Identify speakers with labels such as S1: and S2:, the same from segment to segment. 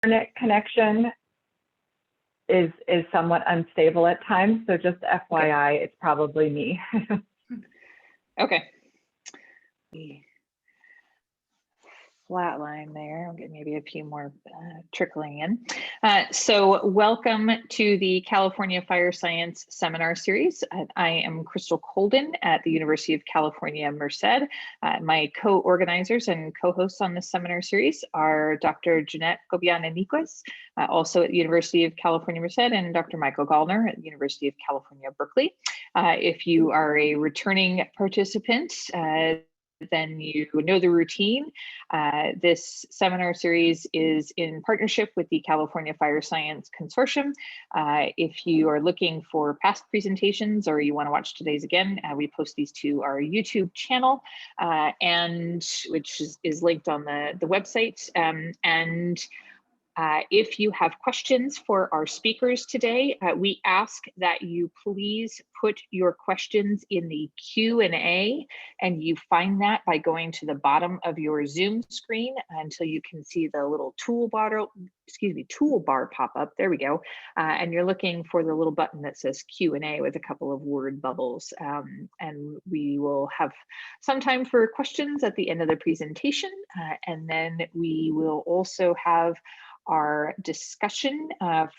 S1: internet connection is somewhat unstable at times. So just FYI, it's probably me.
S2: Okay. Flat line there. I'll get maybe a few more trickling in. So welcome to the California Fire Science Seminar Series. I am Crystal Colden at the University of California, Merced. My co-organizers and co-hosts on this seminar series are Dr. Jeanette Gobiana-Niquez, also at the University of California, Merced, and Dr. Michael Gallner at the University of California, Berkeley. If you are a returning participant, then you know the routine. This seminar series is in partnership with the California Fire Science Consortium. If you are looking for past presentations or you want to watch today's again, we post these to our YouTube channel, and which is linked on the website. If you have questions for our speakers today, we ask that you please put your questions in the Q&A, and you find that by going to the bottom of your Zoom screen until you can see the little toolbar pop up. There we go. And you're looking for the little button that says Q&A with a couple of word bubbles. And we will have some time for questions at the end of the presentation. And then we will also have our discussion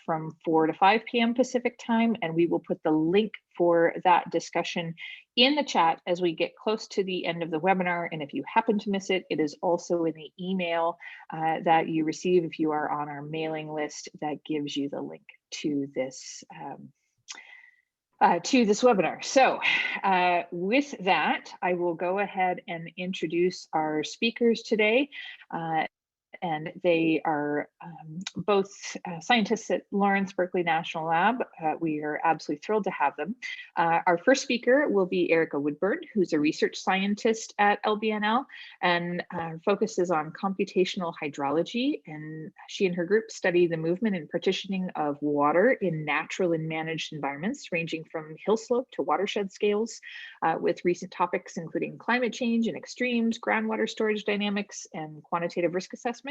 S2: from 4 to 5 p.m. Pacific time, and we will put the link for that discussion in the chat as we get close to the end of the webinar. And if you happen to miss it, it is also in the email that you receive if you are on our mailing list that gives you the link to this webinar. So with that, I will go ahead and introduce our speakers today. And they are both scientists at Lawrence Berkeley National Lab. We are absolutely thrilled to have them. Our first speaker will be Erica Woodburn, who's a research scientist at LBNL and focuses on computational hydrology. And she and her group study the movement and partitioning of water in natural and managed environments, ranging from hill slope to watershed scales, with recent topics including climate change and extremes, groundwater storage dynamics, and quantitative risk assessment.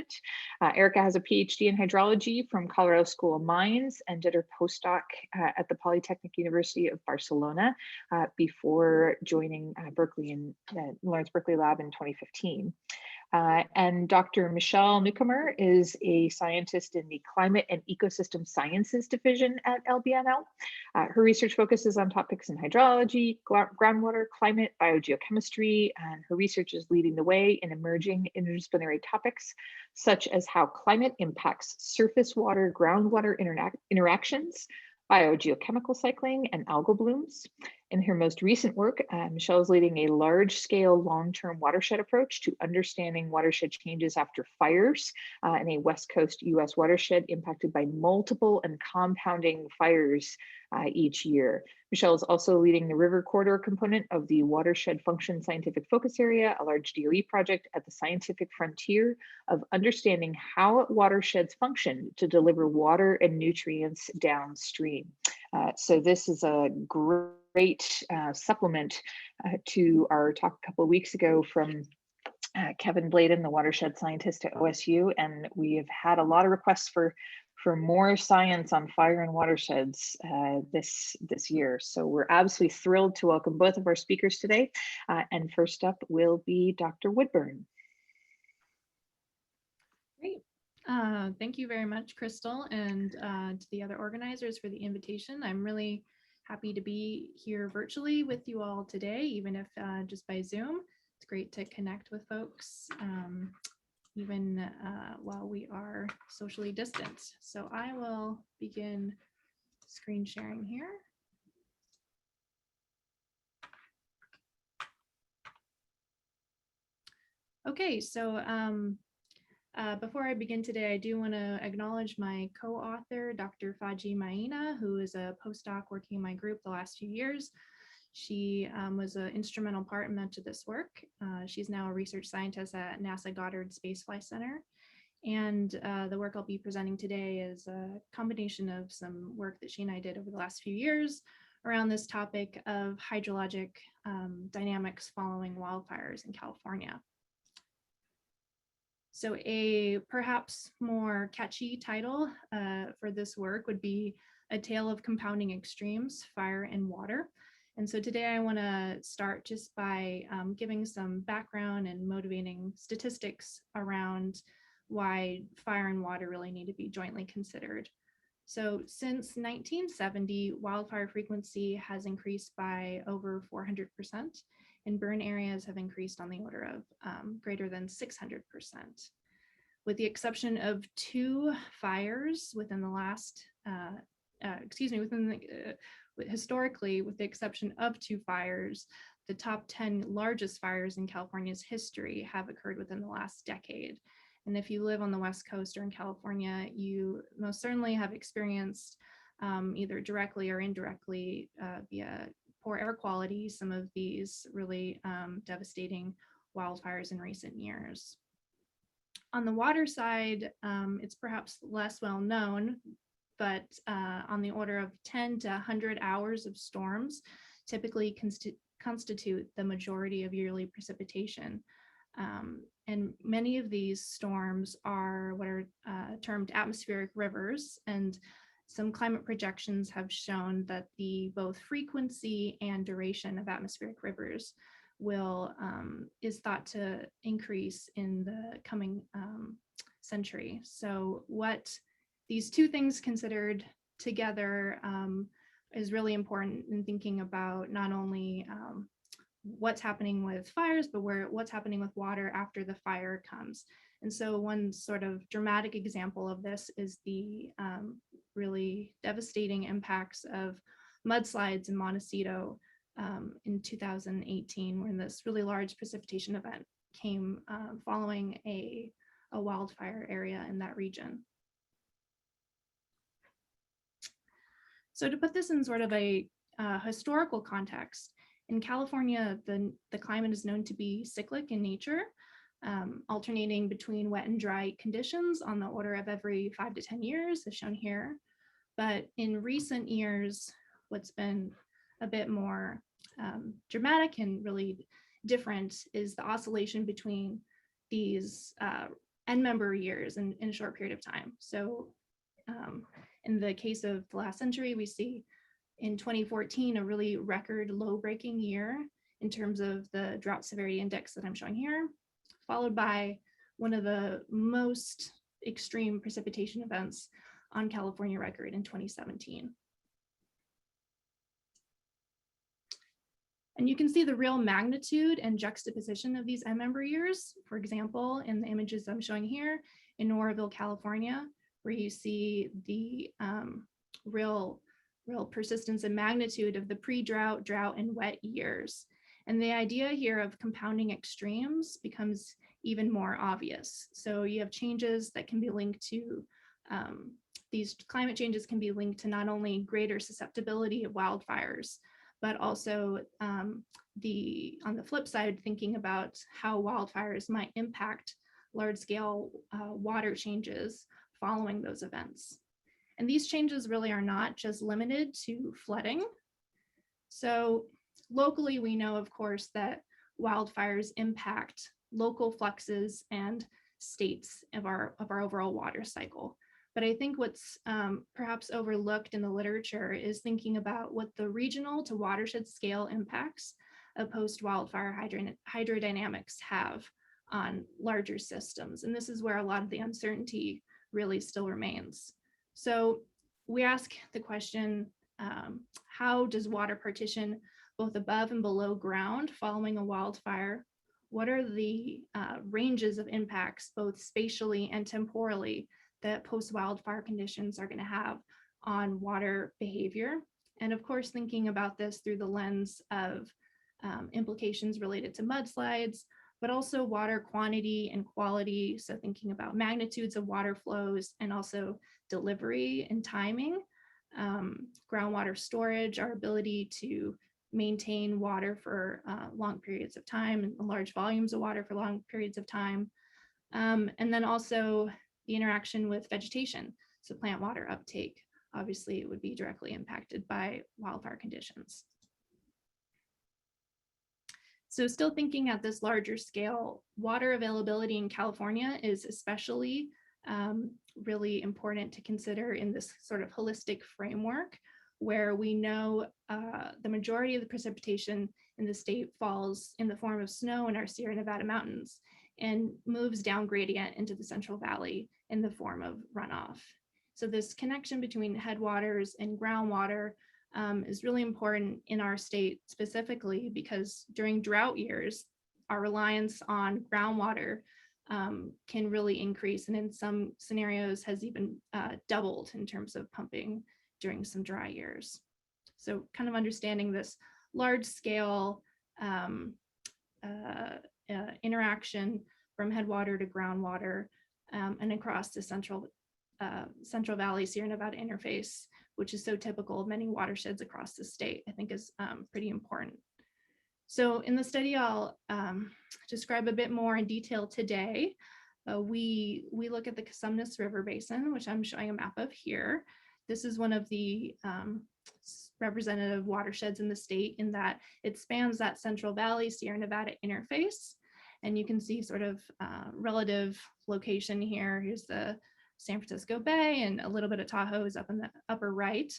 S2: Erica has a Ph.D. in hydrology from Colorado School of Mines and did her postdoc at the Polytechnic University of Barcelona before joining Berkeley and Lawrence Berkeley Lab in 2015. And Dr. Michelle Newcomer is a scientist in the Climate and Ecosystem Sciences Division at LBNL. Her research focuses on topics in hydrology, groundwater, climate, biogeochemistry, and her research is leading the way in emerging interdisciplinary topics, such as how climate impacts surface water, groundwater interactions, biogeochemical cycling, and algal blooms. In her most recent work, Michelle is leading a large-scale long-term watershed approach to understanding watershed changes after fires in a West Coast US watershed impacted by multiple and compounding fires each year. Michelle is also leading the River Corridor component of the Watershed Function Scientific Focus Area, a large DOE project at the scientific frontier of understanding how watersheds function to deliver water and nutrients downstream. So this is a great supplement to our talk a couple of weeks ago from Kevin Bladen, the watershed scientist at OSU, and we have had a lot of requests for more science on fire and watersheds this year. So we're absolutely thrilled to welcome both of our speakers today. And first up will be Dr. Woodburn.
S3: Great. Thank you very much, Crystal, and to the other organizers for the invitation. I'm really happy to be here virtually with you all today, even if just by Zoom. It's great to connect with folks, even while we are socially distanced. So I will begin screen sharing here. Okay, so before I begin today, I do want to acknowledge my co-author, Dr. Faji Maina, who is a postdoc working in my group the last few years. She was an instrumental part in much of this work. She's now a research scientist at NASA Goddard Space Flight Center. And the work I'll be presenting today is a combination of some work that she and I did over the last few years around this topic of hydrologic dynamics following wildfires in California. So a perhaps more catchy title for this work would be A Tale of Compounding Extremes, Fire and Water. And so today I want to start just by giving some background and motivating statistics around why fire and water really need to be jointly considered. So since 1970, wildfire frequency has increased by over 400%, and burn areas have increased on the order of greater than 600%. With the exception of two fires within the last, historically, with the exception of two fires, the top 10 largest fires in California's history have occurred within the last decade. And if you live on the West Coast or in California, you most certainly have experienced either directly or indirectly via poor air quality, some of these really devastating wildfires in recent years. On the water side, it's perhaps less well known, but on the order of 10 to 100 hours of storms typically constitute the majority of yearly precipitation. And many of these storms are what are termed atmospheric rivers, and some climate projections have shown that the both frequency and duration of atmospheric rivers is thought to increase in the coming century. So what these two things considered together is really important in thinking about not only what's happening with fires, but what's happening with water after the fire comes. And so one sort of dramatic example of this is the really devastating impacts of mudslides in Montecito in 2018, when this really large precipitation event came following a wildfire area in that region. So to put this in sort of a historical context, in California, the climate is known to be cyclic in nature, alternating between wet and dry conditions on the order of every 5 to 10 years, as shown here. But in recent years, what's been a bit more dramatic and really different is the oscillation between these end member years in a short period of time. So in the case of the last century, we see in 2014, a really record low-breaking year in terms of the drought severity index that I'm showing here, followed by one of the most extreme precipitation events on California record in 2017. And you can see the real magnitude and juxtaposition of these end member years. For example, in the images I'm showing here in Oroville, California, where you see the real persistence and magnitude of the pre-drought, drought, and wet years. And the idea here of compounding extremes becomes even more obvious. So you have changes that can be linked to, these climate changes can be linked to not only greater susceptibility of wildfires, but also on the flip side, thinking about how wildfires might impact large-scale water changes following those events. And these changes really are not just limited to flooding. So locally, we know, of course, that wildfires impact local fluxes and states of our overall water cycle. But I think what's perhaps overlooked in the literature is thinking about what the regional to watershed scale impacts of post-wildfire hydrodynamics have on larger systems. And this is where a lot of the uncertainty really still remains. So we ask the question, how does water partition both above and below ground following a wildfire? What are the ranges of impacts, both spatially and temporally, that post-wildfire conditions are going to have on water behavior? And of course, thinking about this through the lens of implications related to mudslides, but also water quantity and quality. So thinking about magnitudes of water flows and also delivery and timing, groundwater storage, our ability to maintain water for long periods of time and large volumes of water for long periods of time. And then also the interaction with vegetation. So plant water uptake, obviously it would be directly impacted by wildfire conditions. So still thinking at this larger scale, water availability in California is especially really important to consider in this sort of holistic framework, where we know the majority of the precipitation in the state falls in the form of snow in our Sierra Nevada mountains and moves down gradient into the Central Valley in the form of runoff. So this connection between headwaters and groundwater is really important in our state specifically, because during drought years, our reliance on groundwater can really increase, and in some scenarios has even doubled in terms of pumping during some dry years. So kind of understanding this large scale interaction from headwater to groundwater and across the Central Valley Sierra Nevada interface, which is so typical of many watersheds across the state, I think is pretty important. So in the study, I'll describe a bit more in detail today. We look at the Cosumnes River Basin, which I'm showing a map of here. This is one of the representative watersheds in the state, in that it spans that Central Valley Sierra Nevada interface. And you can see sort of relative location here. Here's the San Francisco Bay, and a little bit of Tahoe is up in the upper right.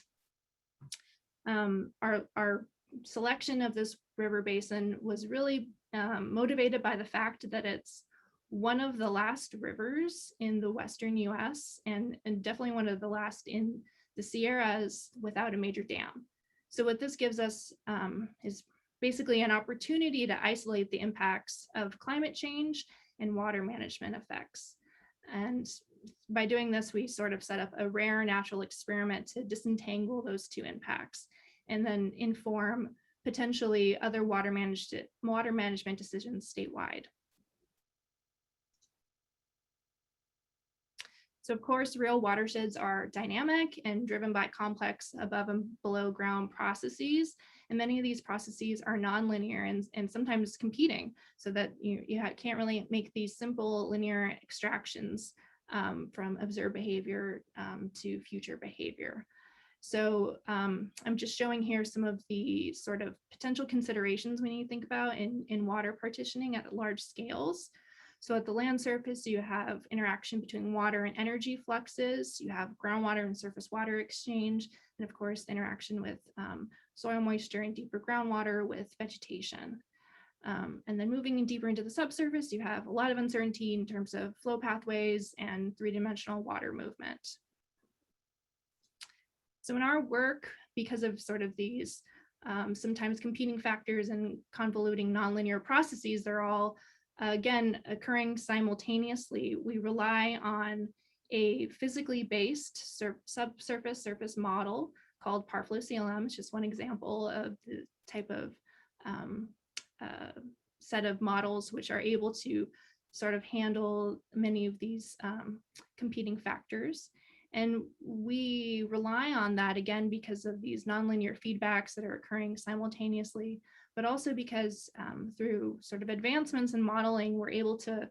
S3: Our selection of this river basin was really motivated by the fact that it's one of the last rivers in the Western US, and definitely one of the last in the Sierras without a major dam. So what this gives us is basically an opportunity to isolate the impacts of climate change and water management effects. And by doing this, we sort of set up a rare natural experiment to disentangle those two impacts and then inform potentially other water management decisions statewide. So of course, real watersheds are dynamic and driven by complex above and below ground processes. And many of these processes are non-linear and sometimes competing, so that you can't really make these simple linear extractions from observed behavior to future behavior. So I'm just showing here some of the sort of potential considerations we need to think about in water partitioning at large scales. So at the land surface, you have interaction between water and energy fluxes, you have groundwater and surface water exchange, and of course, interaction with soil moisture and deeper groundwater with vegetation. And then moving in deeper into the subsurface, you have a lot of uncertainty in terms of flow pathways and three-dimensional water movement. So in our work, because of sort of these sometimes competing factors and convoluting nonlinear processes, they're all again occurring simultaneously, we rely on a physically based subsurface surface model called ParFlow-CLM. It's just one example of the type of set of models which are able to sort of handle many of these competing factors. And we rely on that again because of these nonlinear feedbacks that are occurring simultaneously, but also because through sort of advancements in modeling, we're able to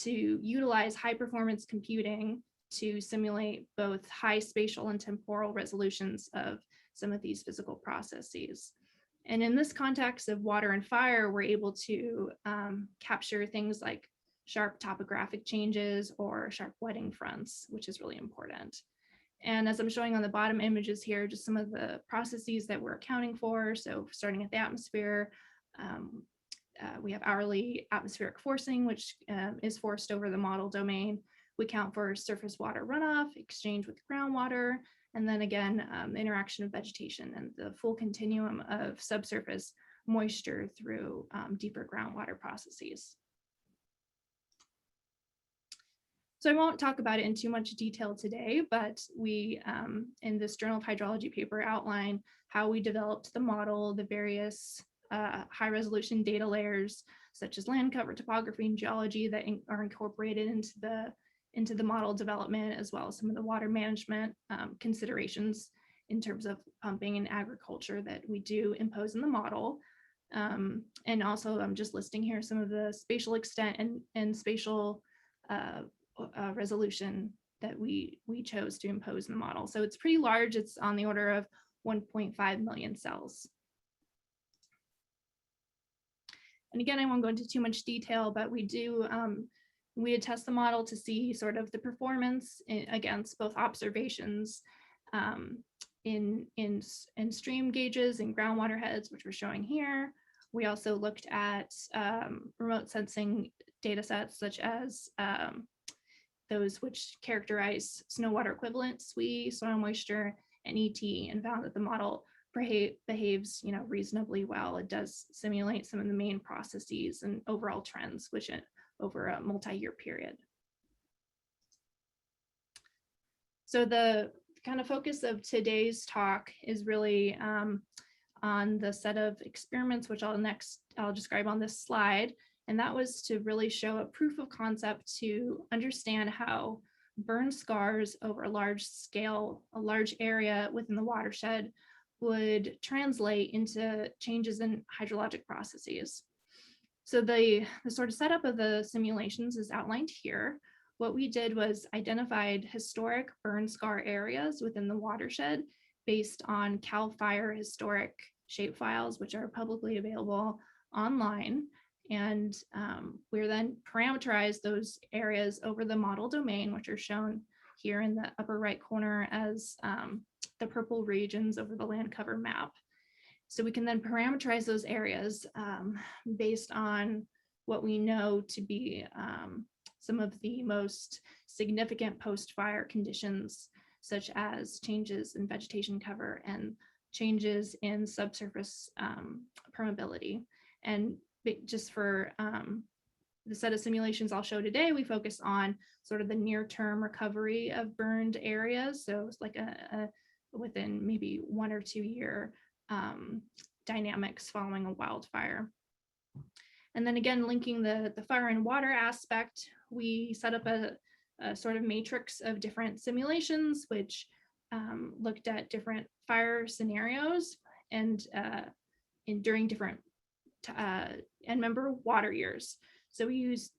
S3: utilize high performance computing to simulate both high spatial and temporal resolutions of some of these physical processes. And in this context of water and fire, we're able to capture things like sharp topographic changes or sharp wetting fronts, which is really important. And as I'm showing on the bottom images here, just some of the processes that we're accounting for. So starting at the atmosphere, we have hourly atmospheric forcing, which is forced over the model domain. We count for surface water runoff, exchange with groundwater, and then again, the interaction of vegetation and the full continuum of subsurface moisture through deeper groundwater processes. So I won't talk about it in too much detail today, but we, in this Journal of Hydrology paper, outline how we developed the model, the various high resolution data layers, such as land cover, topography, and geology that are incorporated into the model development, as well as some of the water management considerations in terms of pumping and agriculture that we do impose in the model. And also I'm just listing here some of the spatial extent and spatial resolution that we chose to impose in the model. So it's pretty large. It's on the order of 1.5 million cells. And again, I won't go into too much detail, but we did test the model to see sort of the performance against both observations in stream gauges and groundwater heads, which we're showing here. We also looked at remote sensing data sets such as those which characterize snow water equivalent, SWE, soil moisture, and ET, and found that the model behaves, reasonably well. It does simulate some of the main processes and overall trends, which over a multi-year period. So the kind of focus of today's talk is really on the set of experiments, which I'll describe on this slide. And that was to really show a proof of concept to understand how burn scars over a large scale, a large area within the watershed would translate into changes in hydrologic processes. So the sort of setup of the simulations is outlined here. What we did was identified historic burn scar areas within the watershed based on CAL FIRE historic shapefiles, which are publicly available online. And we're then parameterized those areas over the model domain, which are shown here in the upper right corner as the purple regions over the land cover map. So we can then parameterize those areas based on what we know to be some of the most significant post-fire conditions, such as changes in vegetation cover and changes in subsurface permeability. And just for the set of simulations I'll show today, we focus on sort of the near-term recovery of burned areas. So it's like within maybe 1 or 2 year dynamics following a wildfire. And then again, linking the fire and water aspect, we set up a sort of matrix of different simulations, which looked at different fire scenarios and during different end member water years. So we use,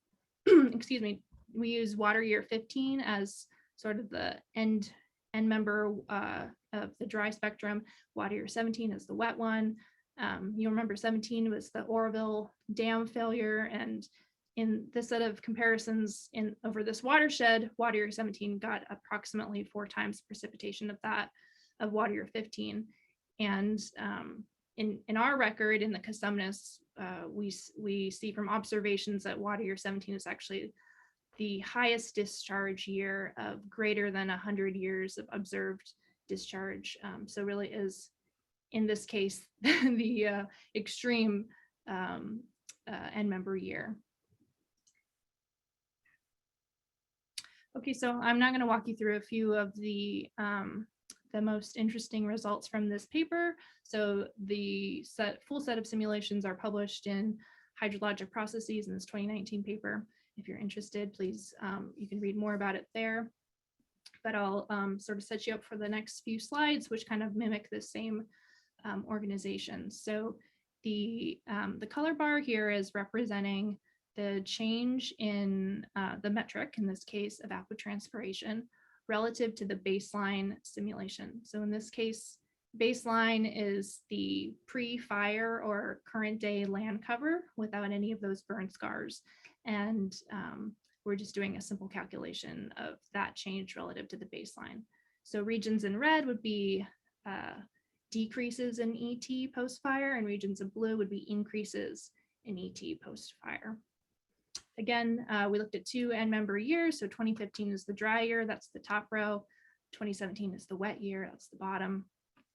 S3: excuse me, we use water year 15 as sort of the end member of the dry spectrum. Water year 17 is the wet one. You remember 17 was the Oroville Dam failure, and in this set of comparisons over this watershed, water year 17 got approximately 4 times precipitation of that of water year 15. And in our record in the Cosumnes, we see from observations that water year 17 is actually the highest discharge year of greater than 100 years of observed discharge. So really is, in this case, the extreme end member year. Okay, so I'm not going to walk you through a few of the most interesting results from this paper. So the full set of simulations are published in Hydrologic Processes in this 2019 paper. If you're interested, please, you can read more about it there. But I'll sort of set you up for the next few slides, which kind of mimic the same organization. So the color bar here is representing the change in the metric, in this case, evapotranspiration, relative to the baseline simulation. So in this case, baseline is the pre-fire or current day land cover without any of those burn scars. And we're just doing a simple calculation of that change relative to the baseline. So regions in red would be decreases in ET post-fire, and regions of blue would be increases in ET post-fire. Again, we looked at 2 end member years. So 2015 is the dry year, that's the top row. 2017 is the wet year, that's the bottom.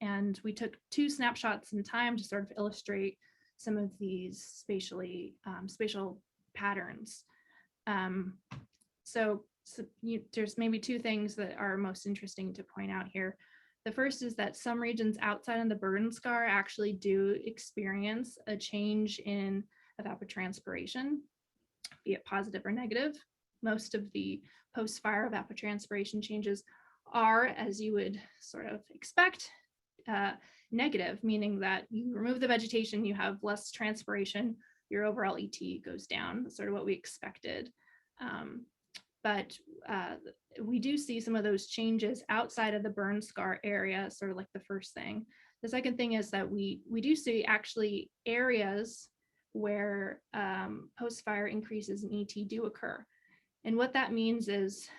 S3: And we took 2 snapshots in time to sort of illustrate some of these spatial patterns. There's maybe 2 things that are most interesting to point out here. The first is that some regions outside of the burn scar actually do experience a change in evapotranspiration, be it positive or negative. Most of the post-fire evapotranspiration changes are, as you would sort of expect, negative, meaning that you remove the vegetation, you have less transpiration, your overall ET goes down. That's sort of what we expected. But we do see some of those changes outside of the burn scar area, sort of like the first thing. The second thing is that we do see actually areas where post-fire increases in ET do occur. And what that means is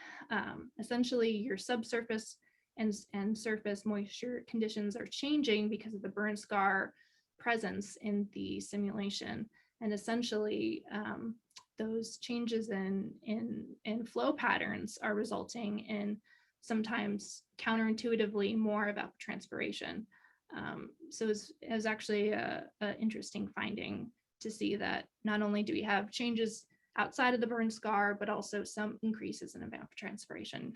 S3: essentially your subsurface and surface moisture conditions are changing because of the burn scar presence in the simulation. And essentially those changes in flow patterns are resulting in sometimes counterintuitively more evapotranspiration. So it was actually an interesting finding to see that not only do we have changes outside of the burn scar, but also some increases in evapotranspiration,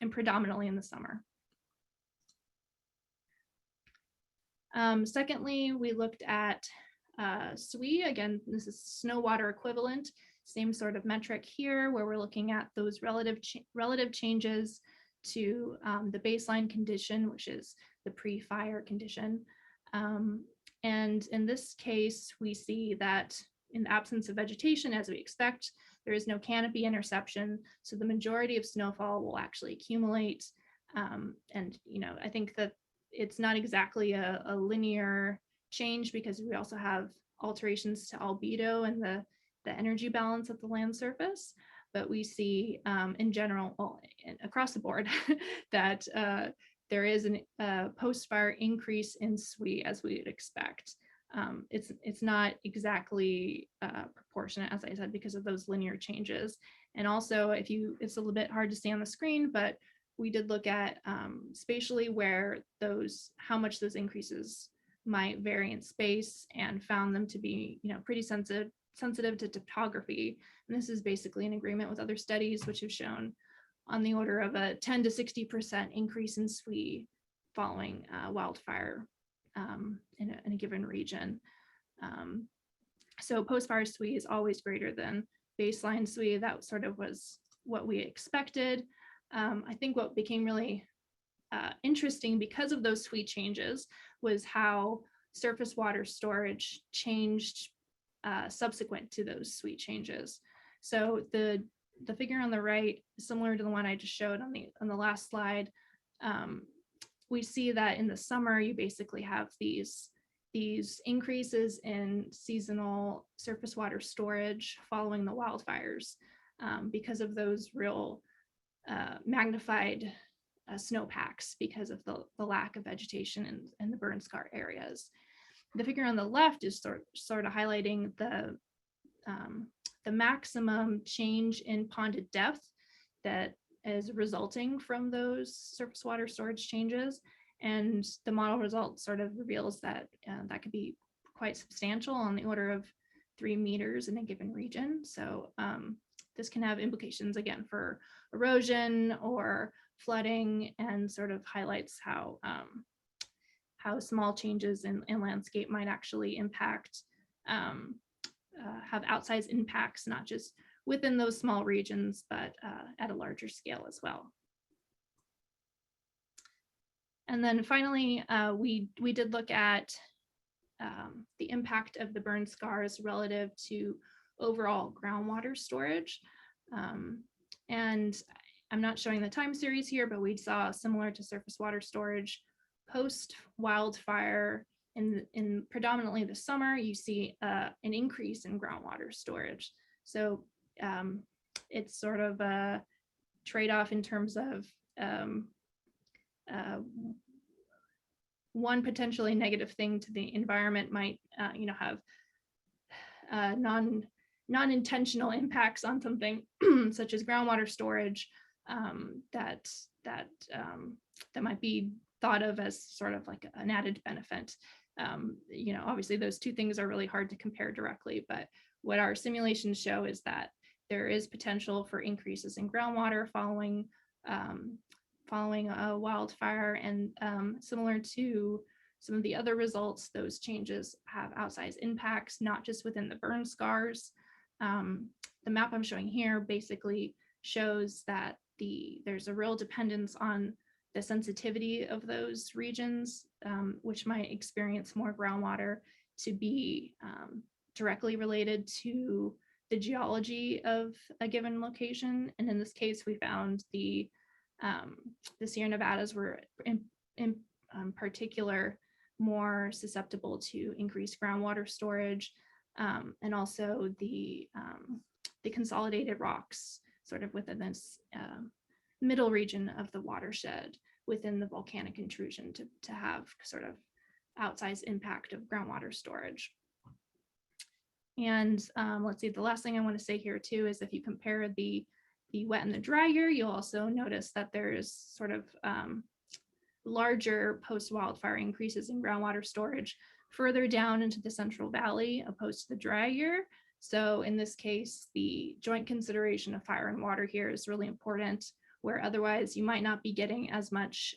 S3: and predominantly in the summer. Secondly, we looked at SWE. Again, this is snow water equivalent, same sort of metric here, where we're looking at those relative changes to the baseline condition, which is the pre-fire condition. And in this case, we see that in the absence of vegetation, as we expect, there is no canopy interception, so the majority of snowfall will actually accumulate. And I think that it's not exactly a linear change, because we also have alterations to albedo and the energy balance at the land surface. But we see in general, well, across the board, that there is a post-fire increase in SWE as we would expect. It's not exactly proportionate, as I said, because of those linear changes. And also, it's a little bit hard to see on the screen, but we did look at spatially where how much those increases might vary in space, and found them to be, pretty sensitive to topography. And this is basically in agreement with other studies which have shown on the order of a 10 to 60% increase in SWE following wildfire in a given region. So post-fire SWE is always greater than baseline SWE. That sort of was what we expected. I think what became really interesting because of those SWE changes was how surface water storage changed subsequent to those SWE changes. So the figure on the right, similar to the one I just showed on the last slide, we see that in the summer you basically have these increases in seasonal surface water storage following the wildfires because of those real magnified snowpacks because of the lack of vegetation in the burn scar areas. The figure on the left is sort of highlighting the maximum change in ponded depth that is resulting from those surface water storage changes. And the model result sort of reveals that that could be quite substantial, on the order of 3 meters in a given region. So this can have implications, again, for erosion or flooding, and sort of highlights how small changes in landscape might actually impact, have outsized impacts, not just within those small regions, but at a larger scale as well. And then finally, we did look at the impact of the burn scars relative to overall groundwater storage. And I'm not showing the time series here, but we saw, similar to surface water storage, post-wildfire, in predominantly the summer, you see an increase in groundwater storage. So it's sort of a trade-off in terms of one potentially negative thing to the environment might have non-intentional impacts on something such as groundwater storage that might be thought of as sort of like an added benefit. Obviously those two things are really hard to compare directly, but what our simulations show is that there is potential for increases in groundwater following a wildfire, and similar to some of the other results, those changes have outsized impacts, not just within the burn scars. The map I'm showing here basically shows that there's a real dependence on the sensitivity of those regions, which might experience more groundwater, to be directly related to the geology of a given location. And in this case, we found the Sierra Nevadas were in particular more susceptible to increased groundwater storage, and also the consolidated rocks sort of within this middle region of the watershed within the volcanic intrusion to have sort of outsized impact of groundwater storage. And let's see, the last thing I want to say here too is if you compare the wet and the dry year, you'll also notice that there's sort of larger post-wildfire increases in groundwater storage further down into the Central Valley opposed to the dry year. So in this case, the joint consideration of fire and water here is really important, where otherwise you might not be getting as much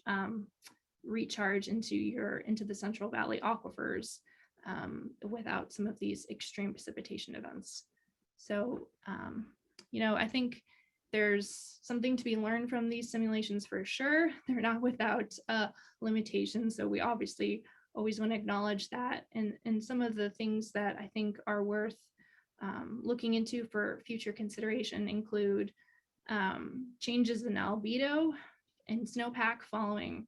S3: recharge into the Central Valley aquifers without some of these extreme precipitation events. So, I think there's something to be learned from these simulations for sure. They're not without limitations. So we obviously always want to acknowledge that. And some of the things that I think are worth looking into for future consideration include changes in albedo and snowpack following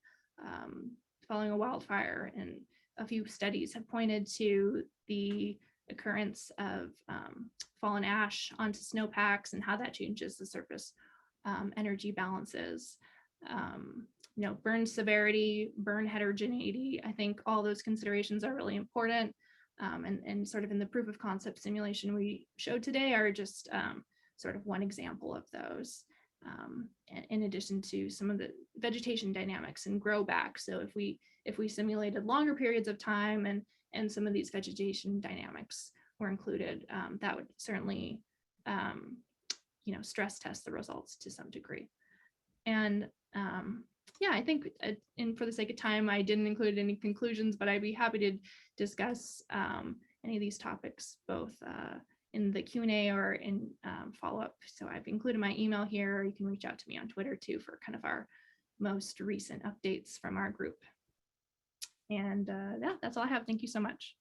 S3: a wildfire. And a few studies have pointed to the occurrence of fallen ash onto snowpacks and how that changes the surface energy balances. Burn severity, burn heterogeneity. I think all those considerations are really important. And sort of in the proof of concept simulation we showed today are just sort of one example of those. In addition to some of the vegetation dynamics and grow back. So if we simulated longer periods of time and some of these vegetation dynamics were included, that would certainly stress test the results to some degree. And I think and for the sake of time, I didn't include any conclusions, but I'd be happy to discuss any of these topics both in the Q&A or in follow-up. So I've included my email here, or you can reach out to me on Twitter too for kind of our most recent updates from our group. And that's all I have. Thank you so much.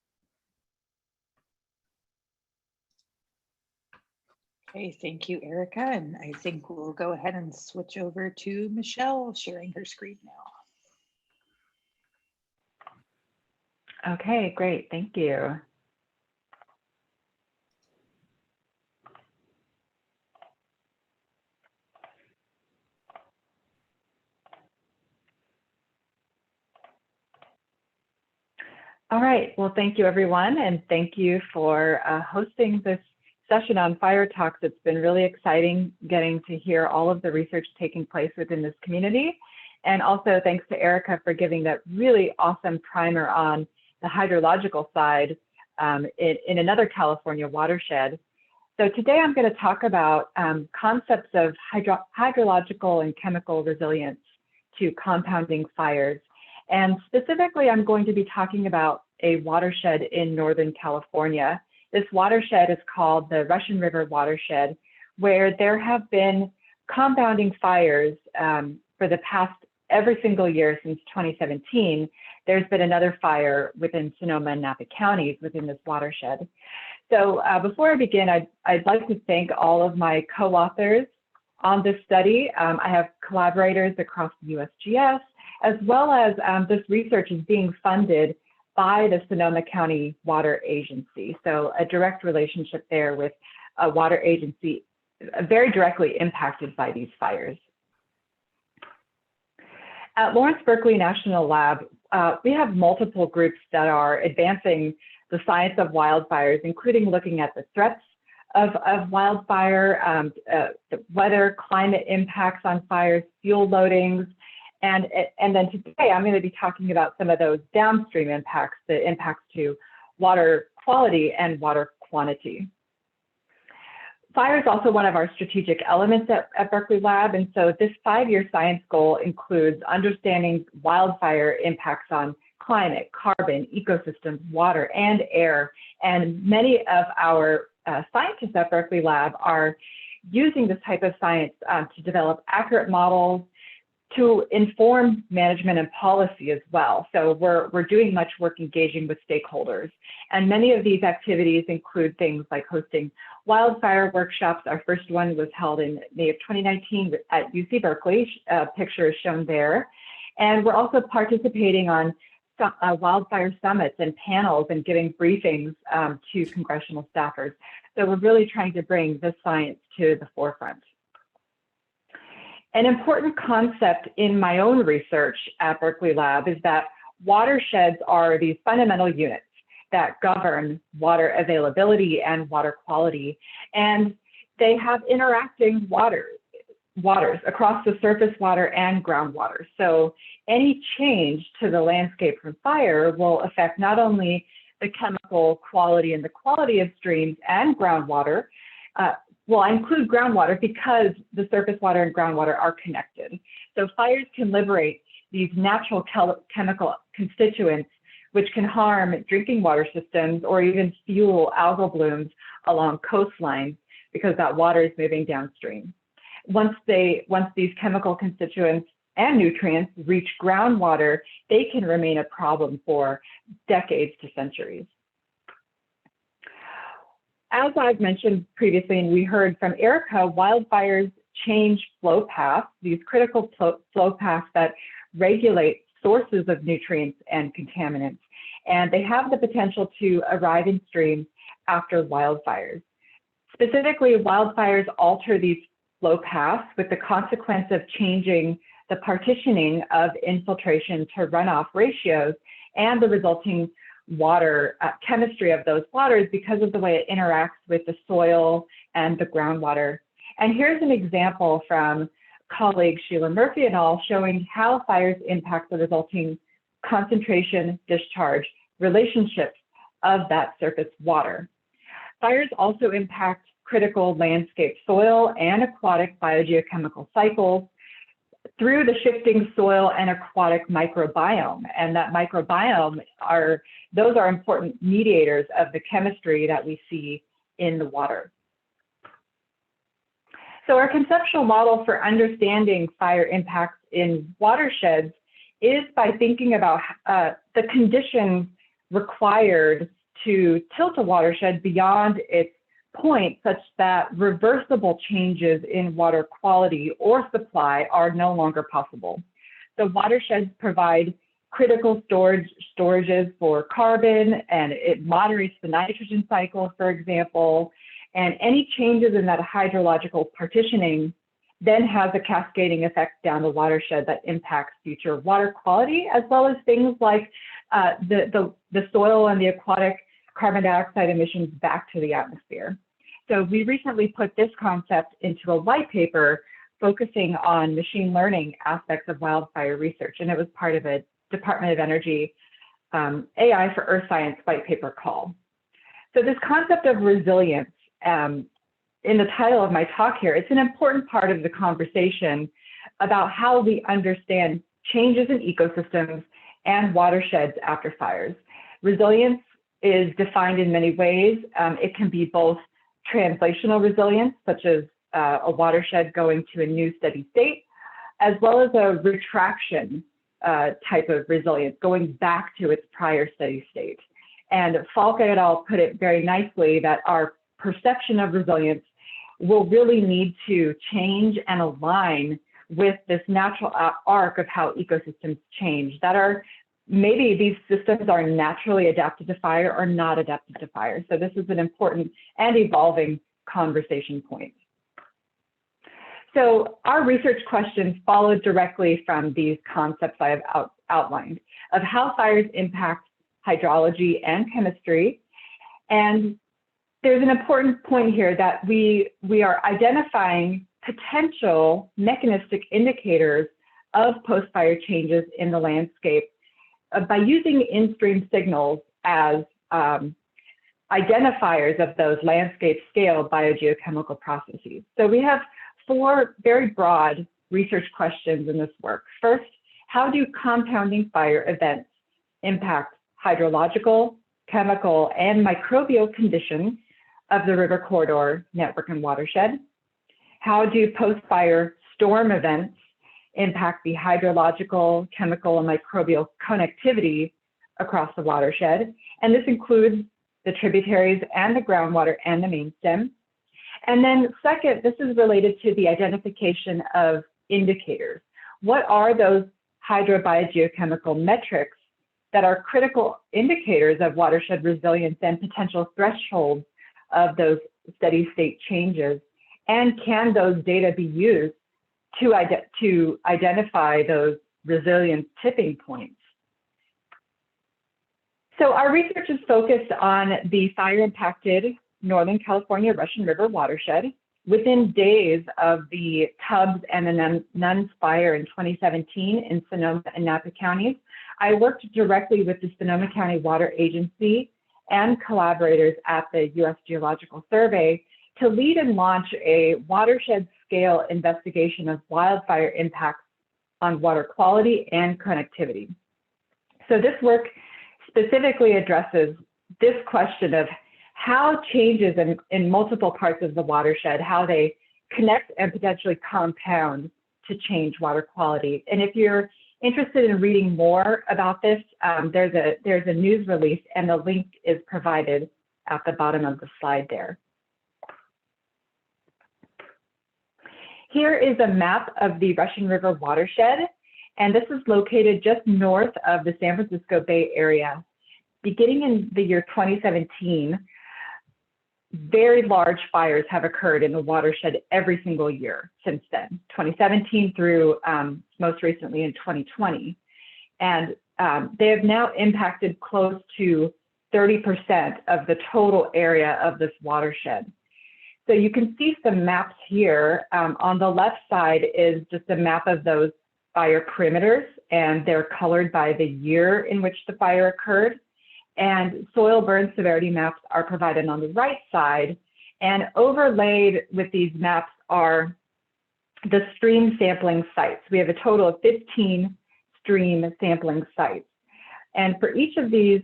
S2: Okay, thank you, Erica. And I think we'll go ahead and switch over to Michelle sharing her screen now.
S1: Okay, great. Thank you. All right, well, thank you everyone, and thank you for hosting this session on fire talks. It's been really exciting getting to hear all of the research taking place within this community. And also thanks to Erica for giving that really awesome primer on the hydrological side in another California watershed. So today I'm going to talk about concepts of hydrological and chemical resilience to compounding fires. And specifically, I'm going to be talking about a watershed in Northern California. This watershed is called the Russian River Watershed, where there have been compounding fires for the past every single year since 2017. There's been another fire within Sonoma and Napa counties within this watershed. So before I begin, I'd like to thank all of my co-authors on this study. I have collaborators across the USGS, as well as this research is being funded by the Sonoma County Water Agency. So a direct relationship there with a water agency very directly impacted by these fires. At Lawrence Berkeley National Lab, we have multiple groups that are advancing the science of wildfires, including looking at the threats of wildfire, the weather, climate impacts on fires, fuel loadings, and then today I'm going to be talking about some of those downstream impacts, the impacts to water quality and water quantity. Fire is also one of our strategic elements at Berkeley Lab, and so this 5-year science goal includes understanding wildfire impacts on climate, carbon, ecosystems, water, and air. And many of our scientists at Berkeley Lab are using this type of science to develop accurate models, to inform management and policy as well. So we're doing much work engaging with stakeholders. And many of these activities include things like hosting wildfire workshops. Our first one was held in May of 2019 at UC Berkeley. A picture is shown there. And we're also participating on wildfire summits and panels and giving briefings to congressional staffers. So we're really trying to bring the science to the forefront. An important concept in my own research at Berkeley Lab is that watersheds are these fundamental units that govern water availability and water quality, and they have interacting waters across the surface water and groundwater. So any change to the landscape from fire will affect not only the chemical quality and the quality of streams and groundwater. Well, I include groundwater because the surface water and groundwater are connected. So fires can liberate these natural chemical constituents which can harm drinking water systems or even fuel algal blooms along coastlines because that water is moving downstream. Once these chemical constituents and nutrients reach groundwater, they can remain a problem for decades to centuries. As I've mentioned previously, and we heard from Erica, wildfires change flow paths, these critical flow paths that regulate sources of nutrients and contaminants, and they have the potential to arrive in streams after wildfires. Specifically, wildfires alter these flow paths with the consequence of changing the partitioning of infiltration to runoff ratios and the resulting water chemistry of those waters because of the way it interacts with the soil and the groundwater. And here's an example from colleague Sheila Murphy et al. Showing how fires impact the resulting concentration discharge relationships of that surface water. Fires also impact critical landscape soil and aquatic biogeochemical cycles through the shifting soil and aquatic microbiome. And that microbiome those are important mediators of the chemistry that we see in the water. So our conceptual model for understanding fire impacts in watersheds is by thinking about the conditions required to tilt a watershed beyond its point such that reversible changes in water quality or supply are no longer possible. So watersheds provide critical storages for carbon, and it moderates the nitrogen cycle, for example, and any changes in that hydrological partitioning then has a cascading effect down the watershed that impacts future water quality, as well as things like the soil and the aquatic carbon dioxide emissions back to the atmosphere. So we recently put this concept into a white paper focusing on machine learning aspects of wildfire research, and it was part of a Department of Energy AI for Earth Science white paper call. So this concept of resilience, in the title of my talk here, it's an important part of the conversation about how we understand changes in ecosystems and watersheds after fires. Resilience is defined in many ways. It can be both translational resilience, such as a watershed going to a new steady state, as well as a retraction type of resilience, going back to its prior steady state. And Falk et al. Put it very nicely that our perception of resilience will really need to change and align with this natural arc of how ecosystems change, that are maybe these systems are naturally adapted to fire or not adapted to fire. So this is an important and evolving conversation point. So our research questions followed directly from these concepts I have outlined of how fires impact hydrology and chemistry. And there's an important point here that we are identifying potential mechanistic indicators of post-fire changes in the landscape by using in-stream signals as identifiers of those landscape scale biogeochemical processes. So we have 4 very broad research questions in this work. First, how do compounding fire events impact hydrological, chemical, and microbial conditions of the river corridor network and watershed? How do post-fire storm events impact the hydrological, chemical, and microbial connectivity across the watershed? And this includes the tributaries and the groundwater and the main stem. And then second, this is related to the identification of indicators. What are those hydrobiogeochemical metrics that are critical indicators of watershed resilience and potential thresholds of those steady state changes? And can those data be used to identify those resilience tipping points? So our research is focused on the fire-impacted Northern California Russian River watershed. Within days of the Tubbs and the Nuns fire in 2017 in Sonoma and Napa counties, I worked directly with the Sonoma County Water Agency and collaborators at the U.S. Geological Survey to lead and launch a watershed-scale investigation of wildfire impacts on water quality and connectivity. So this work specifically addresses this question of how changes in multiple parts of the watershed, how they connect and potentially compound to change water quality. And if you're interested in reading more about this, there's a news release, and the link is provided at the bottom of the slide there. Here is a map of the Russian River watershed, and this is located just north of the San Francisco Bay Area. Beginning in the year 2017, very large fires have occurred in the watershed every single year since then, 2017 through most recently in 2020. And they have now impacted close to 30% of the total area of this watershed. So you can see some maps here. On the left side is just a map of those fire perimeters, and they're colored by the year in which the fire occurred. And soil burn severity maps are provided on the right side, and overlaid with these maps are the stream sampling sites. We have a total of 15 stream sampling sites. And for each of these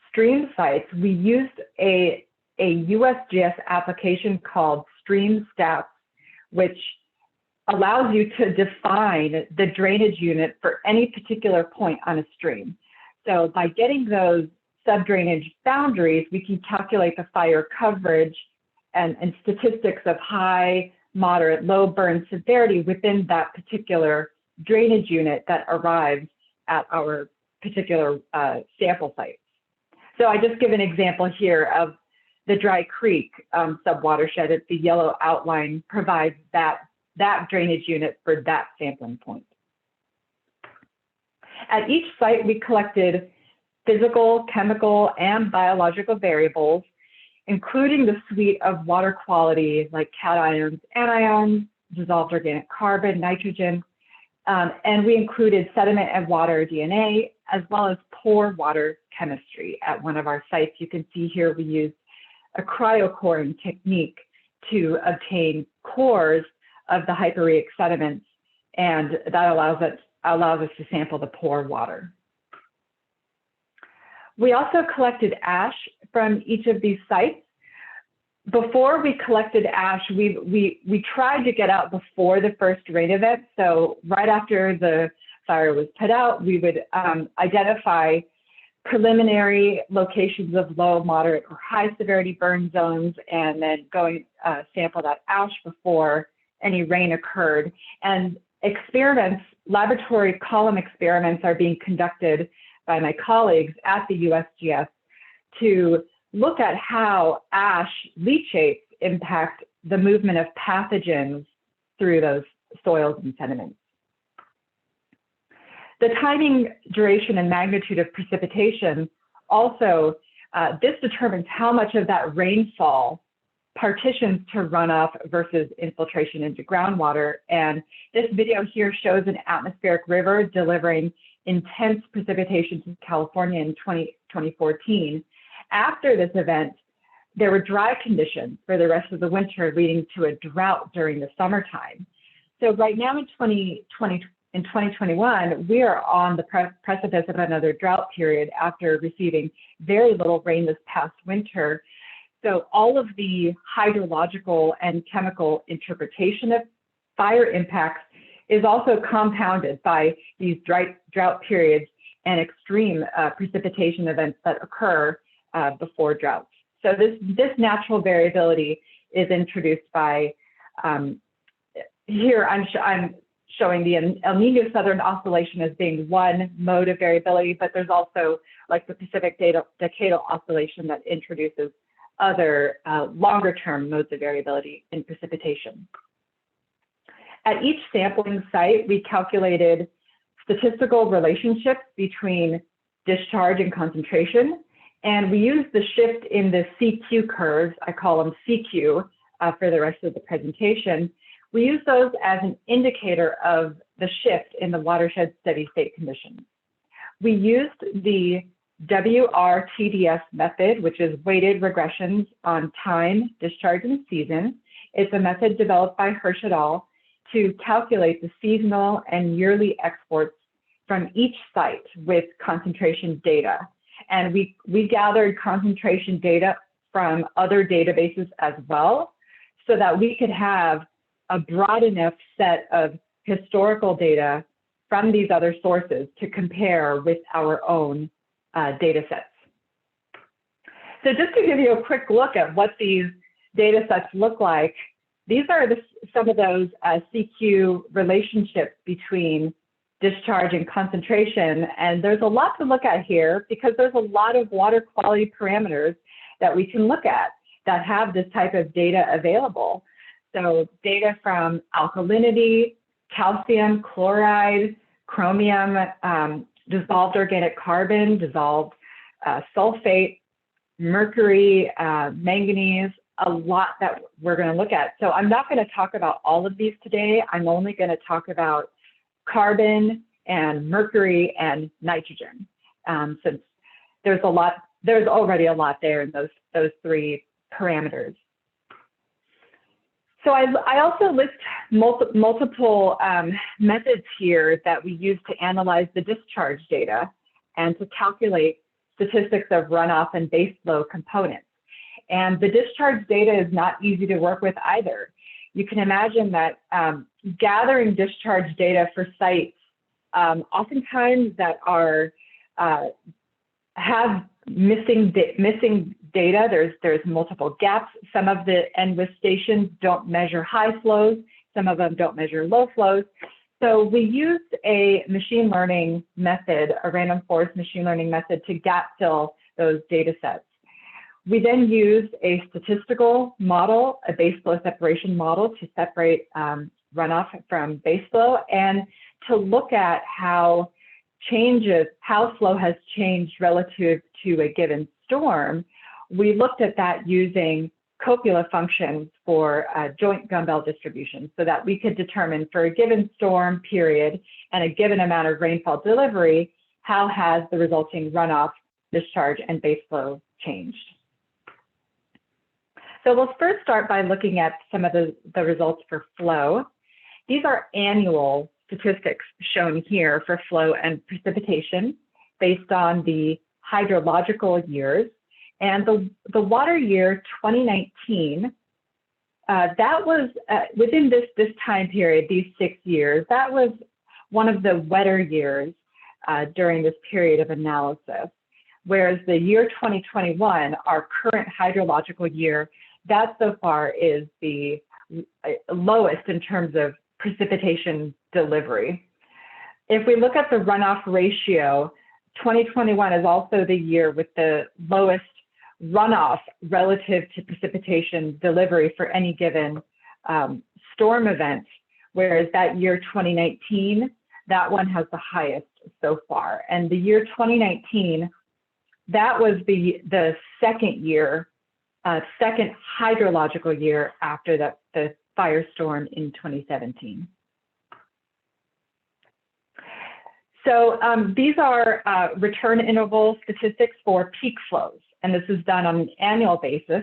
S1: stream sites, we used a USGS application called Stream Stats, which allows you to define the drainage unit for any particular point on a stream. So by getting those sub-drainage boundaries, we can calculate the fire coverage and statistics of high, moderate, low burn severity within that particular drainage unit that arrives at our particular sample site. So I just give an example here of the Dry Creek subwatershed. The yellow outline provides that drainage unit for that sampling point. At each site, we collected physical, chemical, and biological variables, including the suite of water quality like cations, anions, dissolved organic carbon, nitrogen, and we included sediment and water DNA, as well as pore water chemistry at one of our sites. You can see here we used a cryocoring technique to obtain cores of the hyporheic sediments, and that allows us to sample the pore water. We also collected ash from each of these sites. Before we collected ash, we tried to get out before the first rain event. So right after the fire was put out, we would identify preliminary locations of low, moderate, or high severity burn zones, and then sample that ash before any rain occurred. And experiments, laboratory column experiments, are being conducted by my colleagues at the USGS to look at how ash leachates impact the movement of pathogens through those soils and sediments. The timing, duration, and magnitude of precipitation also, this determines how much of that rainfall partitions to runoff versus infiltration into groundwater. And this video here shows an atmospheric river delivering intense precipitation to California in 2014. After this event, there were dry conditions for the rest of the winter, leading to a drought during the summertime. So right now in 2021, we are on the precipice of another drought period after receiving very little rain this past winter. So all of the hydrological and chemical interpretation of fire impacts is also compounded by these drought periods and extreme precipitation events that occur before droughts. So this natural variability is introduced by, here I'm showing the El Nino Southern Oscillation as being one mode of variability, but there's also like the Pacific Decadal Oscillation that introduces other longer-term modes of variability in precipitation. At each sampling site, we calculated statistical relationships between discharge and concentration, and we used the shift in the CQ curves, I call them CQ for the rest of the presentation. We use those as an indicator of the shift in the watershed steady state conditions. We used the Wrtds method, which is weighted regressions on time, discharge, and season. It's a method developed by Hirsch et al. To calculate the seasonal and yearly exports from each site with concentration data. And we gathered concentration data from other databases as well, so that we could have a broad enough set of historical data from these other sources to compare with our own data sets. So just to give you a quick look at what these data sets look like, these are some of those CQ relationships between discharge and concentration. And there's a lot to look at here because there's a lot of water quality parameters that we can look at that have this type of data available. So data from alkalinity, calcium, chloride, chromium, dissolved organic carbon, dissolved sulfate, mercury, manganese, a lot that we're going to look at. So I'm not going to talk about all of these today. I'm only going to talk about carbon and mercury and nitrogen, since there's already a lot there in those three parameters. So I also list multiple methods here that we use to analyze the discharge data and to calculate statistics of runoff and base flow components. And the discharge data is not easy to work with either. You can imagine that gathering discharge data for sites oftentimes that are have missing data. There's multiple gaps. Some of the NWIS stations don't measure high flows. Some of them don't measure low flows. So we used a machine learning method, a random forest machine learning method, to gap fill those data sets. We then used a statistical model, a base flow separation model, to separate runoff from base flow and to look at how flow has changed relative to a given storm. We looked at that using Copula functions for joint Gumbel distribution so that we could determine for a given storm period and a given amount of rainfall delivery, how has the resulting runoff, discharge, and base flow changed. So we'll first start by looking at some of the results for flow. These are annual statistics shown here for flow and precipitation based on the hydrological years. And the water year 2019, that was within this time period, these 6 years, that was one of the wetter years during this period of analysis. Whereas the year 2021, our current hydrological year, that so far is the lowest in terms of precipitation delivery. If we look at the runoff ratio, 2021 is also the year with the lowest runoff relative to precipitation delivery for any given storm event, whereas that year 2019, that one has the highest so far. And the year 2019, that was the second year, second hydrological year after the firestorm in 2017. So these are return interval statistics for peak flows, and this is done on an annual basis.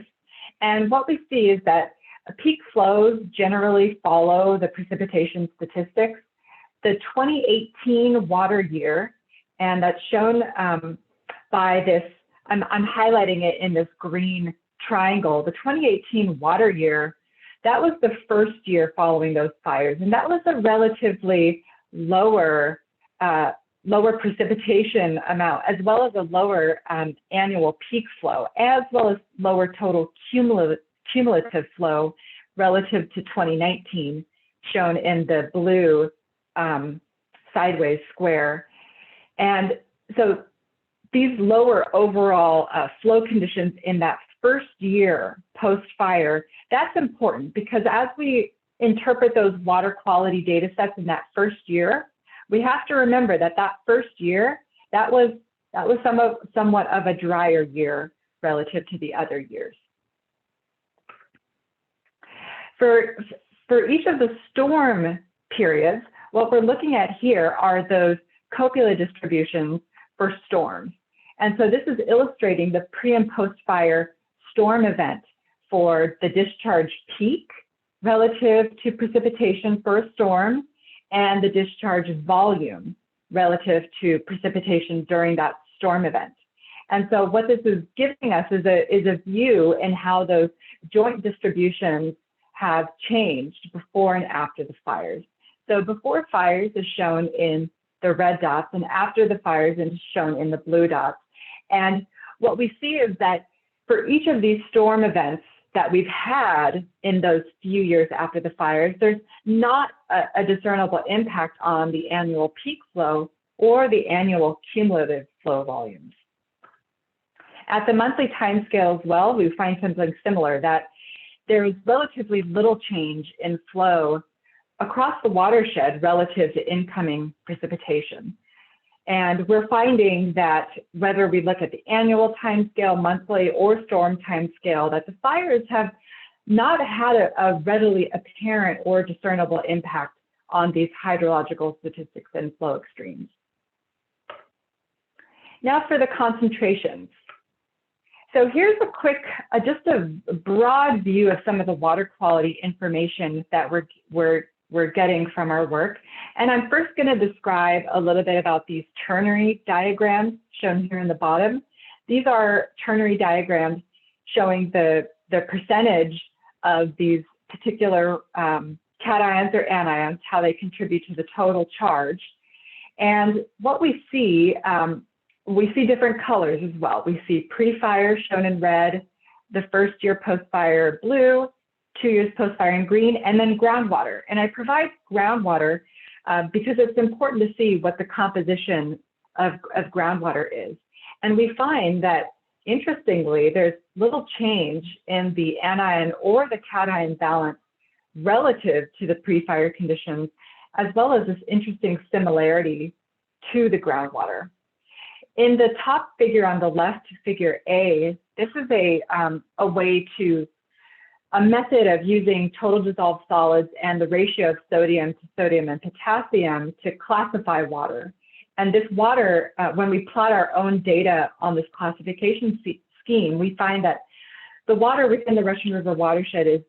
S1: And what we see is that peak flows generally follow the precipitation statistics. The 2018 water year, and that's shown by this, I'm highlighting it in this green triangle. The 2018 water year, that was the first year following those fires, and that was a relatively lower precipitation amount, as well as a lower annual peak flow, as well as lower total cumulative flow relative to 2019, shown in the blue sideways square. And so these lower overall flow conditions in that first year post-fire, that's important because as we interpret those water quality data sets in that first year, we have to remember that that first year, that was somewhat of a drier year relative to the other years. For each of the storm periods, what we're looking at here are those Copula distributions for storms. And so this is illustrating the pre and post-fire storm event for the discharge peak relative to precipitation for a storm and the discharge volume relative to precipitation during that storm event. And so what this is giving us is a view in how those joint distributions have changed before and after the fires. So before fires is shown in the red dots and after the fires is shown in the blue dots. And what we see is that for each of these storm events that we've had in those few years after the fires, there's not a discernible impact on the annual peak flow or the annual cumulative flow volumes. At the monthly timescale as well, we find something similar, that there is relatively little change in flow across the watershed relative to incoming precipitation. And we're finding that whether we look at the annual timescale, monthly, or storm timescale, that the fires have not had a readily apparent or discernible impact on these hydrological statistics and flow extremes. Now for the concentrations. So here's a quick, just a broad view of some of the water quality information that we're getting from our work. And I'm first going to describe a little bit about these ternary diagrams shown here in the bottom. These are ternary diagrams showing the percentage of these particular cations or anions, how they contribute to the total charge. And what we see different colors as well. We see pre-fire shown in red, the first year post-fire blue, 2 years post-fire in green, and then groundwater. And I provide groundwater because it's important to see what the composition of groundwater is. And we find that, interestingly, there's little change in the anion or the cation balance relative to the pre-fire conditions, as well as this interesting similarity to the groundwater. In the top figure on the left, figure A, this is a method of using total dissolved solids and the ratio of sodium and potassium to classify water. And this water, when we plot our own data on this classification scheme, we find that the water within the Russian River watershed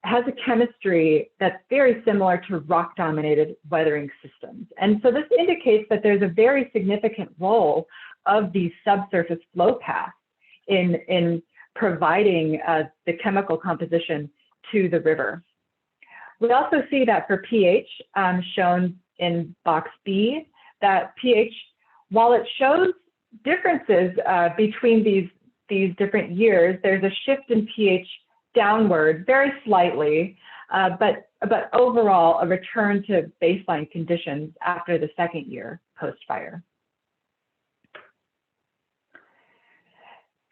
S1: has a chemistry that's very similar to rock-dominated weathering systems. And so this indicates that there's a very significant role of these subsurface flow paths in providing the chemical composition to the river. We also see that for pH, shown in box B, that pH, while it shows differences between these different years, there's a shift in pH downward very slightly, but overall a return to baseline conditions after the second year post-fire.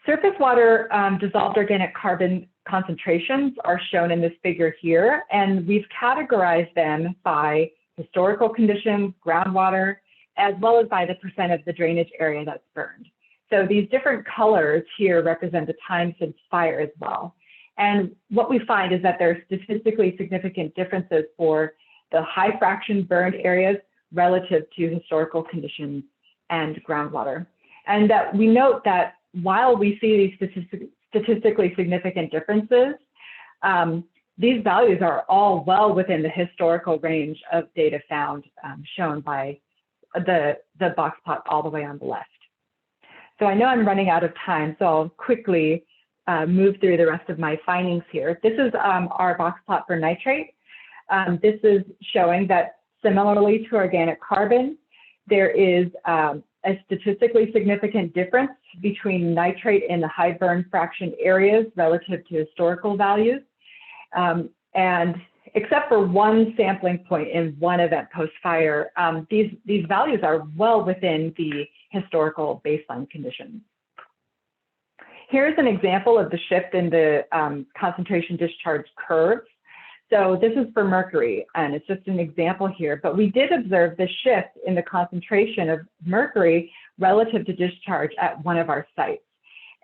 S1: Surface water dissolved organic carbon concentrations are shown in this figure here, and we've categorized them by historical conditions, groundwater, as well as by the percent of the drainage area that's burned. So these different colors here represent the time since fire as well. And what we find is that there are statistically significant differences for the high fraction burned areas relative to historical conditions and groundwater. And that we note that while we see these statistically significant differences, these values are all well within the historical range of data found, shown by the box plot all the way on the left. So I know I'm running out of time, so I'll quickly move through the rest of my findings here. This is our box plot for nitrate. This is showing that similarly to organic carbon, there is a statistically significant difference between nitrate in the high burn fraction areas relative to historical values. And except for one sampling point in one event post-fire, these values are well within the historical baseline conditions. Here's an example of the shift in the concentration discharge curves. So this is for mercury, and it's just an example here, but we did observe the shift in the concentration of mercury relative to discharge at one of our sites.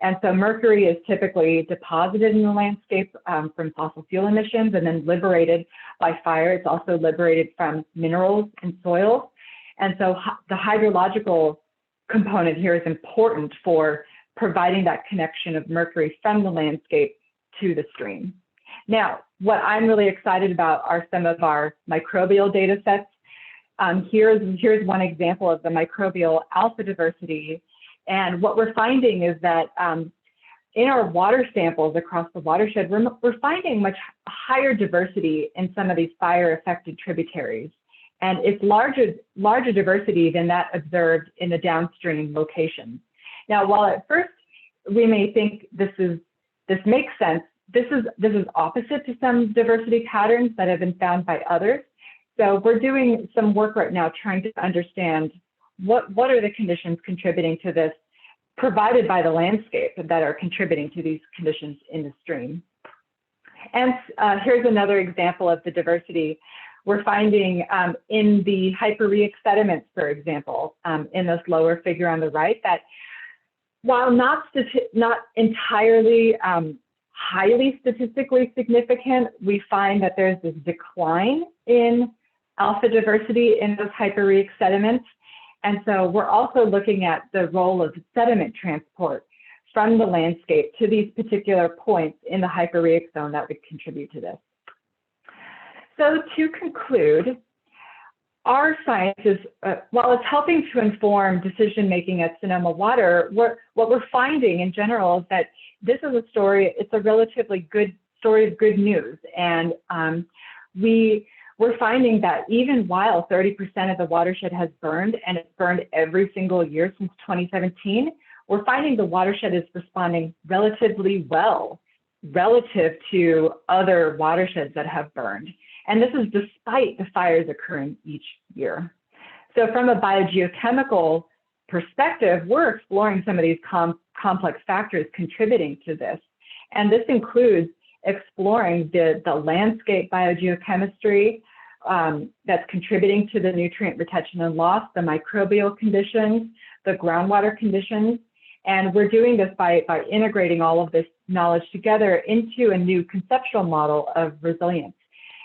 S1: And so mercury is typically deposited in the landscape from fossil fuel emissions and then liberated by fire. It's also liberated from minerals and soils. And so the hydrological component here is important for providing that connection of mercury from the landscape to the stream. Now, what I'm really excited about are some of our microbial data sets. Here's one example of the microbial alpha diversity. And what we're finding is that in our water samples across the watershed, we're finding much higher diversity in some of these fire-affected tributaries. And it's larger diversity than that observed in the downstream locations. Now, while at first we may think this makes sense, this is opposite to some diversity patterns that have been found by others. So we're doing some work right now trying to understand what are the conditions contributing to this, provided by the landscape, that are contributing to these conditions in the stream. And here's another example of the diversity. We're finding in the hyperrheic sediments, for example, in this lower figure on the right, that while not entirely highly statistically significant, we find that there's this decline in alpha diversity in those hyperrheic sediments. And so we're also looking at the role of sediment transport from the landscape to these particular points in the hyperrheic zone that would contribute to this. So to conclude, our science is, while it's helping to inform decision-making at Sonoma Water, what we're finding in general is that this is a story, it's a relatively good story of good news. And we're finding that even while 30% of the watershed has burned, and it's burned every single year since 2017, we're finding the watershed is responding relatively well relative to other watersheds that have burned. And this is despite the fires occurring each year. So from a biogeochemical perspective, we're exploring some of these complex factors contributing to this. And this includes exploring the landscape biogeochemistry that's contributing to the nutrient retention and loss, the microbial conditions, the groundwater conditions. And we're doing this by integrating all of this knowledge together into a new conceptual model of resilience.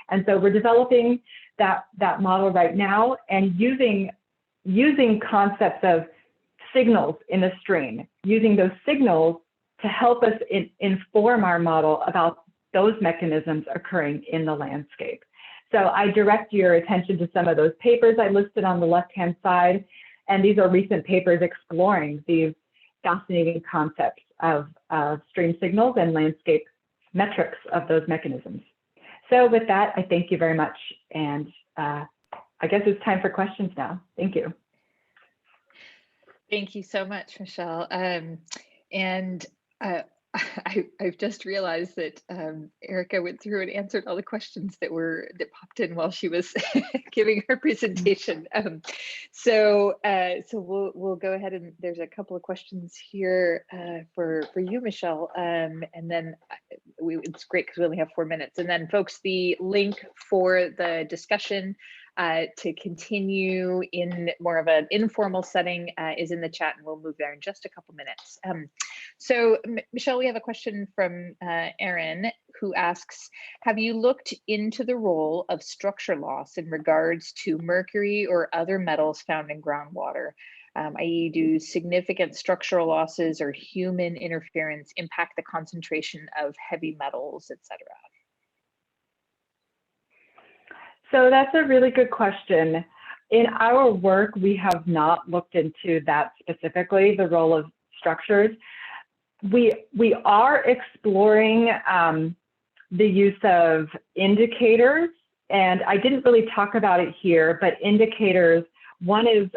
S1: And so we're developing that model right now and using concepts of signals in the stream, using those signals to help us inform our model about those mechanisms occurring in the landscape. So I direct your attention to some of those papers I listed on the left-hand side. And these are recent papers exploring these fascinating concepts of stream signals and landscape metrics of those mechanisms. So with that, I thank you very much. And I guess it's time for questions now. Thank you.
S2: Thank you so much, Michelle. I've just realized that Erica went through and answered all the questions that popped in while she was giving her presentation. So we'll go ahead, and there's a couple of questions here for you, Michelle, and then it's great because we only have 4 minutes. And then, folks, the link for the discussion to continue in more of an informal setting is in the chat, and we'll move there in just a couple minutes. So Michelle, we have a question from Aaron, who asks, have you looked into the role of structure loss in regards to mercury or other metals found in groundwater? I.e., do significant structural losses or human interference impact the concentration of heavy metals, etc.?
S1: So that's a really good question. In our work, we have not looked into that specifically, the role of structures. We are exploring the use of indicators, and I didn't really talk about it here, but indicators, one is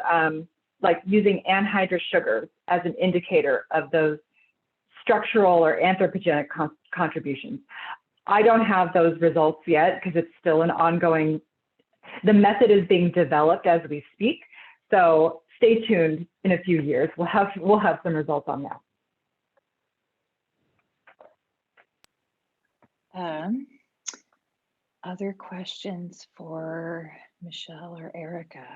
S1: like using anhydrous sugars as an indicator of those structural or anthropogenic contributions. I don't have those results yet because it's still an ongoing, the method is being developed as we speak. So stay tuned in a few years. We'll have some results on that.
S2: Other questions for Michelle or Erica?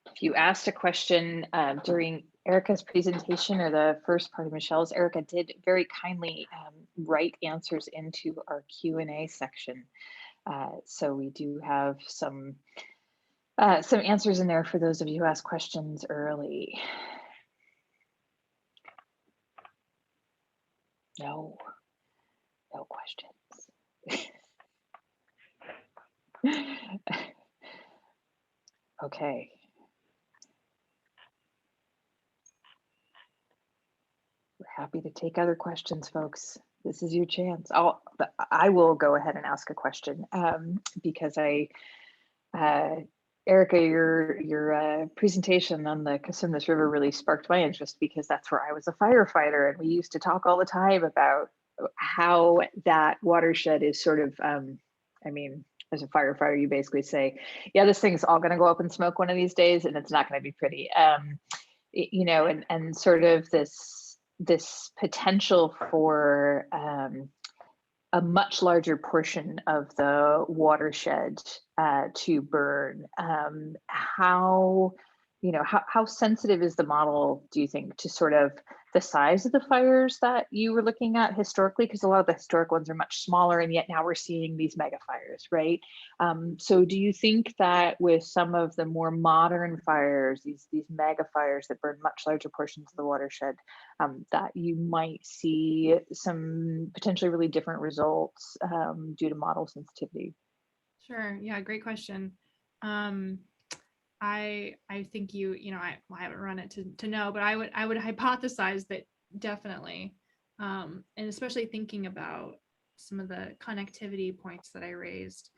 S2: If you asked a question during Erica's presentation or the first part of Michelle's, Erica did very kindly write answers into our Q&A section. So we do have some answers in there for those of you who asked questions early. No questions. Okay. We're happy to take other questions, folks. This is your chance. I will go ahead and ask a question because Erica, your presentation on the Cosumnes River really sparked my interest because that's where I was a firefighter, and we used to talk all the time about how that watershed is sort of, I mean, as a firefighter, you basically say, yeah, this thing's all going to go up in smoke one of these days, and it's not going to be pretty, you know, and sort of this potential for a much larger portion of the watershed to burn. How sensitive is the model, do you think, to sort of the size of the fires that you were looking at historically? Because a lot of the historic ones are much smaller, and yet now we're seeing these mega fires, right? So do you think that with some of the more modern fires, these mega fires that burn much larger portions of the watershed, that you might see some potentially really different results due to model sensitivity?
S3: Sure. Yeah, great question. I think I haven't run it to know, but I would hypothesize that definitely, and especially thinking about some of the connectivity points that I raised,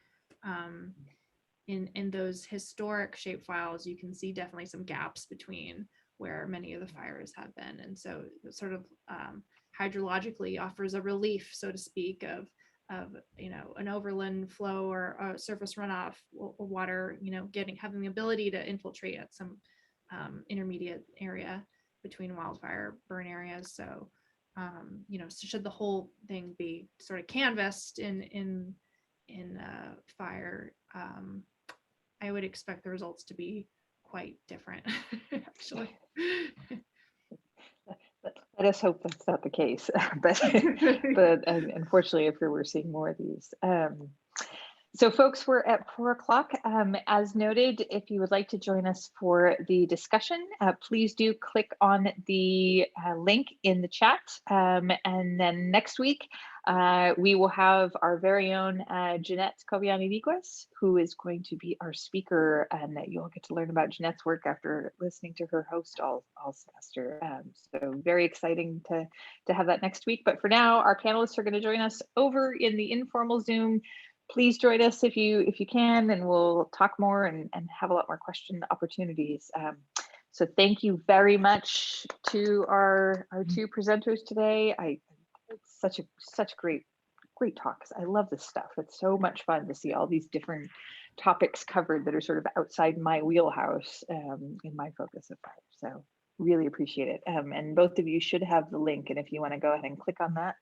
S3: in those historic shapefiles, you can see definitely some gaps between where many of the fires have been, and so it sort of hydrologically offers a relief, so to speak, of an overland flow or a surface runoff water, having the ability to infiltrate at some intermediate area between wildfire burn areas. So, should the whole thing be sort of canvassed in fire, I would expect the results to be quite different, actually.
S2: Let us hope that's not the case, but unfortunately, if we're seeing more of these. So folks, we're at 4 o'clock. As noted, if you would like to join us for the discussion, please do click on the link in the chat. And then next week, we will have our very own Jeanette Coviani-Digues, who is going to be our speaker, and you'll get to learn about Jeanette's work after listening to her host all semester. So very exciting to have that next week. But for now, our panelists are going to join us over in the informal Zoom. Please join us if you can, and we'll talk more and have a lot more question opportunities. So thank you very much to our 2 presenters today. It's such great talks. I love this stuff. It's so much fun to see all these different topics covered that are sort of outside my wheelhouse in my focus of fire. So really appreciate it. And both of you should have the link, and if you want to go ahead and click on that,